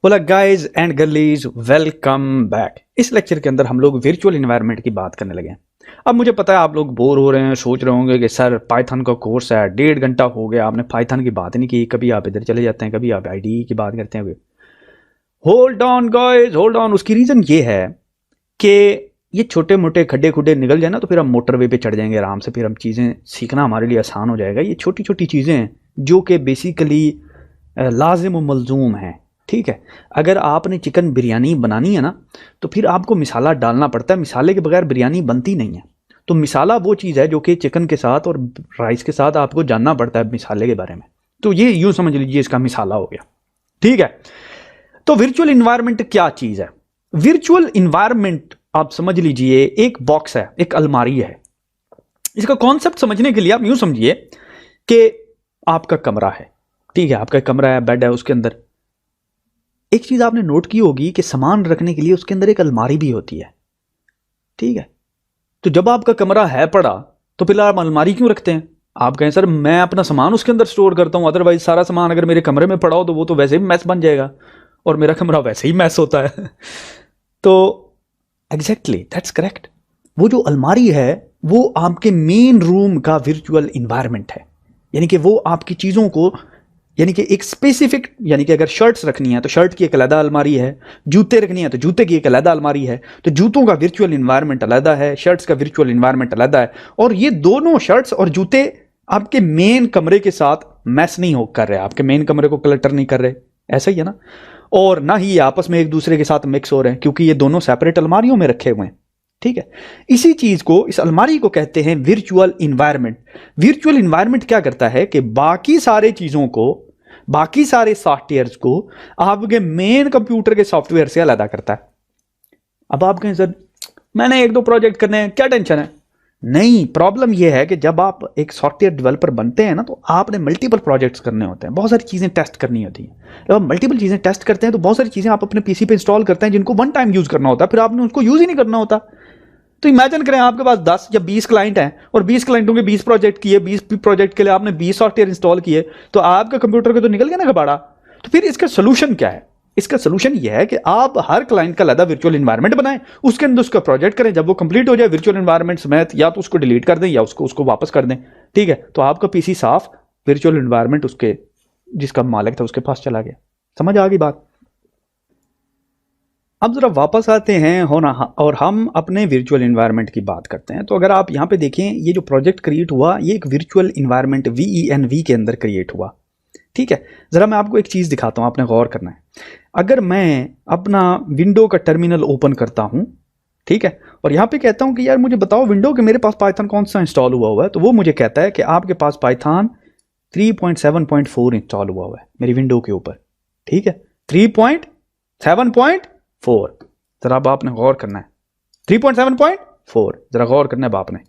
बोला guys and गर्लीज welcome back. इस lecture के अंदर हम लोग वर्चुअल इन्वायरमेंट की बात करने लगे हैं। अब मुझे पता है आप लोग बोर हो रहे हैं, सोच रहे होंगे कि सर पाइथन का कोर्स है, 1.5 घंटा हो गया, आपने पाइथन की बात नहीं की, कभी आप इधर चले जाते हैं, कभी आप आईडीई की बात करते हैं। Hold on guys, hold on. उसकी रीज़न ये है कि ये छोटे मोटे खड्डे खुड्डे निकल जाए ना तो फिर हम मोटरवे पे चढ़ जाएंगे आराम से, फिर हम चीज़ें सीखना हमारे लिए आसान हो जाएगा। ये छोटी छोटी चीज़ें हैं जो कि बेसिकली लाजिम व मलजूम हैं। ठीक है, अगर आपने चिकन बिरयानी बनानी है ना तो फिर आपको मिसाला डालना पड़ता है, मिसाले के बगैर बिरयानी बनती नहीं है। तो मिसाला वो चीज़ है जो कि चिकन के साथ और राइस के साथ आपको जानना पड़ता है मिसाले के बारे में। तो ये यूँ समझ लीजिए इसका मिसाला हो गया। ठीक है, तो वर्चुअल इन्वायरमेंट क्या चीज़ है? वर्चुअल इन्वायरमेंट आप समझ लीजिए एक बॉक्स है, एक अलमारी है। इसका कॉन्सेप्ट समझने के लिए आप यूँ समझिए कि आपका कमरा है। ठीक है, आपका कमरा है, बेड है, उसके अंदर एक चीज़ आपने नोट की होगी कि सामान रखने के लिए उसके अंदर एक अलमारी भी होती है। ठीक है, तो जब आपका कमरा है पड़ा तो फिर आप अलमारी क्यों रखते हैं? आप कहें सर मैं अपना सामान उसके अंदर स्टोर करता हूँ, अदरवाइज सारा सामान अगर मेरे कमरे में पड़ा हो तो वो तो वैसे ही मैस बन जाएगा और मेरा कमरा वैसे ही मैस होता है। तो एग्जैक्टली दैट्स करेक्ट। वो जो अलमारी है वो आपके मेन रूम का वर्चुअल इन्वायरमेंट है। यानी कि वो आपकी चीज़ों को, यानी कि एक स्पेसिफिक, यानी कि अगर शर्ट्स रखनी है तो शर्ट की एक अलग अलमारी है, जूते रखनी है तो जूते की एक अलग अलमारी है। तो जूतों का वर्चुअल इन्वायरमेंट अलग है, शर्ट्स का वर्चुअल इन्वायरमेंट अलग है। और ये दोनों शर्ट्स और जूते आपके मेन कमरे के साथ मैस नहीं हो कर रहे, आपके मेन कमरे को क्लटर नहीं कर रहे, ऐसा ही है ना। और ना ही ये आपस में एक दूसरे के साथ मिक्स हो रहे हैं क्योंकि ये दोनों सेपरेट अलमारियों में रखे हुए हैं। ठीक है, इसी चीज को, इस अलमारी को कहते हैं वर्चुअल इन्वायरमेंट। वर्चुअल इन्वायरमेंट क्या करता है कि बाकी सारे चीजों को, बाकी सारे सॉफ्टवेयर्स को आपके मेन कंप्यूटर के सॉफ्टवेयर से अलग करता है। अब आप कहें सर मैंने 1-2 प्रोजेक्ट करने हैं, क्या टेंशन है? नहीं, प्रॉब्लम यह है कि जब आप एक सॉफ्टवेयर डेवलपर बनते हैं ना तो आपने मल्टीपल प्रोजेक्ट्स करने होते हैं, बहुत सारी चीज़ें टेस्ट करनी होती हैं। जब आप मल्टीपल चीज़ें टेस्ट करते हैं तो बहुत सारी चीज़ें आप अपने पीसी पे इंस्टॉल करते हैं जिनको वन टाइम यूज़ करना होता है, फिर आपने उसको यूज़ ही नहीं करना होता। तो इमेजिन करें आपके पास 10 या 20 क्लाइंट हैं और 20 क्लाइंटों के 20 प्रोजेक्ट किए, 20 प्रोजेक्ट के लिए आपने 20 सॉफ्टवेयर इंस्टॉल किए, तो आपके कंप्यूटर के तो निकल गया ना कबाड़ा। तो फिर इसका सोल्यूशन क्या है? इसका सोल्यूशन यह है कि आप हर क्लाइंट का अलग वर्चुअल इन्वायरमेंट बनाएं, उसके अंदर उसका प्रोजेक्ट करें, जब वो कंप्लीट हो जाए वर्चुअल इन्वायरमेंट समेत या तो उसको डिलीट कर दें या उसको वापस कर दें। ठीक है, तो आपका पीसी साफ, वर्चुअल इन्वायरमेंट उसके जिसका मालिक था उसके पास चला गया। समझ आ गई बात? अब जरा वापस आते हैं और हम अपने वर्चुअल इन्वायरमेंट की बात करते हैं। तो अगर आप यहाँ पे देखें, ये जो प्रोजेक्ट क्रिएट हुआ ये एक वर्चुअल इन्वायरमेंट VENV के अंदर क्रिएट हुआ। ठीक है, ज़रा मैं आपको एक चीज़ दिखाता हूँ, आपने गौर करना है। अगर मैं अपना विंडो का टर्मिनल ओपन करता हूँ, ठीक है, और यहाँ पे कहता हूँ कि यार मुझे बताओ विंडो के मेरे पास पाइथन कौन सा इंस्टॉल हुआ है, तो वो मुझे कहता है कि आपके पास पाइथन 3.7.4 इंस्टॉल हुआ है मेरी विंडो के ऊपर। ठीक है, 3.7.4। ज़रा अब आपने गौर करना है, 3.7.4 ज़रा गौर करना है आपने।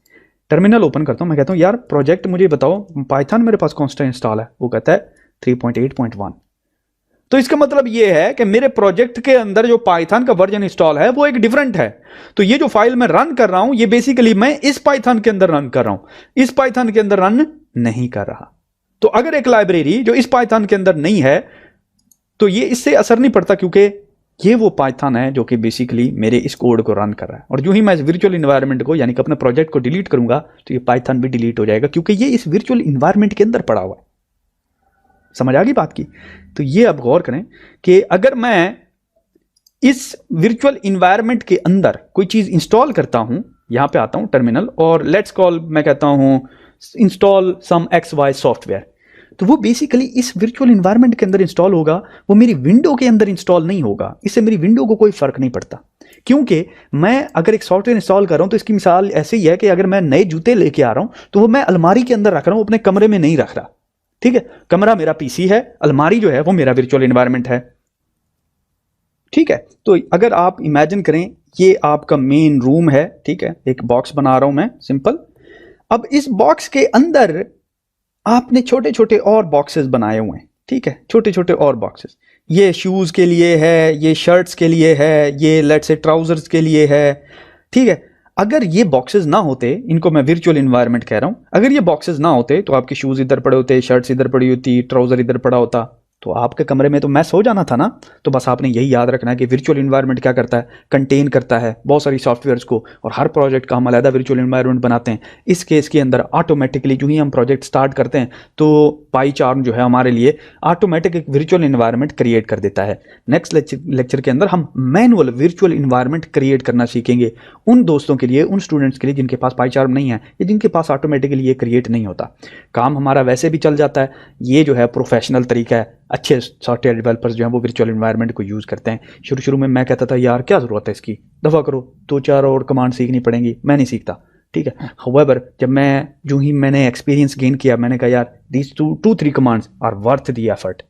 टर्मिनल ओपन करता हूँ, मैं कहता हूँ यार प्रोजेक्ट मुझे बताओ पाइथन मेरे पास कौन सा इंस्टॉल है, वो कहता है 3.8.1। तो इसका मतलब ये है कि मेरे प्रोजेक्ट के अंदर जो पाइथन का वर्जन इंस्टॉल है वो एक डिफरेंट है। तो ये जो फाइल मैं रन कर रहा हूं ये बेसिकली मैं इस पाइथन के अंदर रन कर रहा हूं, इस पाइथन के अंदर रन नहीं कर रहा। तो अगर एक लाइब्रेरी जो इस पाइथन के अंदर नहीं है तो ये इससे असर नहीं पड़ता क्योंकि ये वो पाइथन है जो कि बेसिकली मेरे इस कोड को रन कर रहा है। और जो ही मैं इस वर्चुअल इन्वायरमेंट को यानी कि अपने प्रोजेक्ट को डिलीट करूंगा तो ये पाइथन भी डिलीट हो जाएगा क्योंकि ये इस वर्चुअल इन्वायरमेंट के अंदर पड़ा हुआ है। समझ आ गई बात की? तो ये अब गौर करें कि अगर मैं इस वर्चुअल इन्वायरमेंट के अंदर कोई चीज इंस्टॉल करता हूं, यहां पे आता हूं टर्मिनल और लेट्स कॉल, मैं कहता हूं इंस्टॉल सम XY सॉफ्टवेयर, तो वो बेसिकली इस वर्चुअल इन्वायरमेंट के अंदर इंस्टॉल होगा, वो मेरी विंडो के अंदर इंस्टॉल नहीं होगा। इससे मेरी विंडो को कोई फर्क नहीं पड़ता क्योंकि मैं अगर एक सॉफ्टवेयर इंस्टॉल कर रहा हूं तो इसकी मिसाल ऐसे ही है कि अगर मैं नए जूते लेके आ रहा हूं तो वो मैं अलमारी के अंदर रख रहा हूं, अपने कमरे में नहीं रख रहा। ठीक है, कमरा मेरा पीसी है, अलमारी जो है वो मेरा वर्चुअल इन्वायरमेंट है। ठीक है, तो अगर आप इमेजिन करें ये आपका मेन रूम है, ठीक है, एक बॉक्स बना रहा हूं मैं सिंपल। अब इस बॉक्स के अंदर आपने छोटे छोटे और बॉक्सेस बनाए हुए हैं। ठीक है, छोटे छोटे और बॉक्सेस, ये शूज के लिए है, ये शर्ट्स के लिए है, ये लेट्स से ट्राउजर्स के लिए है। ठीक है, अगर ये बॉक्सेस ना होते, इनको मैं वर्चुअल इन्वायरमेंट कह रहा हूं, अगर ये बॉक्सेस ना होते तो आपके शूज इधर पड़े होते, शर्ट्स इधर पड़ी होती, ट्राउजर इधर पड़ा होता। तो आपके कमरे में तो मैं सो जाना था ना। तो बस आपने यही याद रखना है कि वर्चुअल इन्वायरमेंट क्या करता है, कंटेन करता है बहुत सारी सॉफ्टवेयर्स को, और हर प्रोजेक्ट का हम अलग वर्चुअल इन्वायरमेंट बनाते हैं। इस केस के अंदर ऑटोमेटिकली जो ही हम प्रोजेक्ट स्टार्ट करते हैं तो पाईचार्म जो है हमारे लिए ऑटोमेटिक एक वर्चुअल इन्वायरमेंट क्रिएट कर देता है। नेक्स्ट लेक्चर के अंदर हम मैनुअल वर्चुअल इन्वायरमेंट क्रिएट करना सीखेंगे उन दोस्तों के लिए, उन स्टूडेंट्स के लिए जिनके पास पाईचार्म नहीं है या जिनके पास ऑटोमेटिकली ये क्रिएट नहीं होता। काम हमारा वैसे भी चल जाता है। ये जो है प्रोफेशनल तरीका है। अच्छे सॉफ्टवेयर डेवलपर्स जो हैं वो वर्चुअल एनवायरनमेंट को यूज़ करते हैं। शुरू शुरू में मैं कहता था यार क्या ज़रूरत है इसकी, दफ़ा करो, 2-4 और कमांड सीखनी पड़ेंगी, मैं नहीं सीखता। ठीक है, हाउएवर जब मैंने एक्सपीरियंस गेन किया, मैंने कहा यार these 2-3 commands are worth the effort.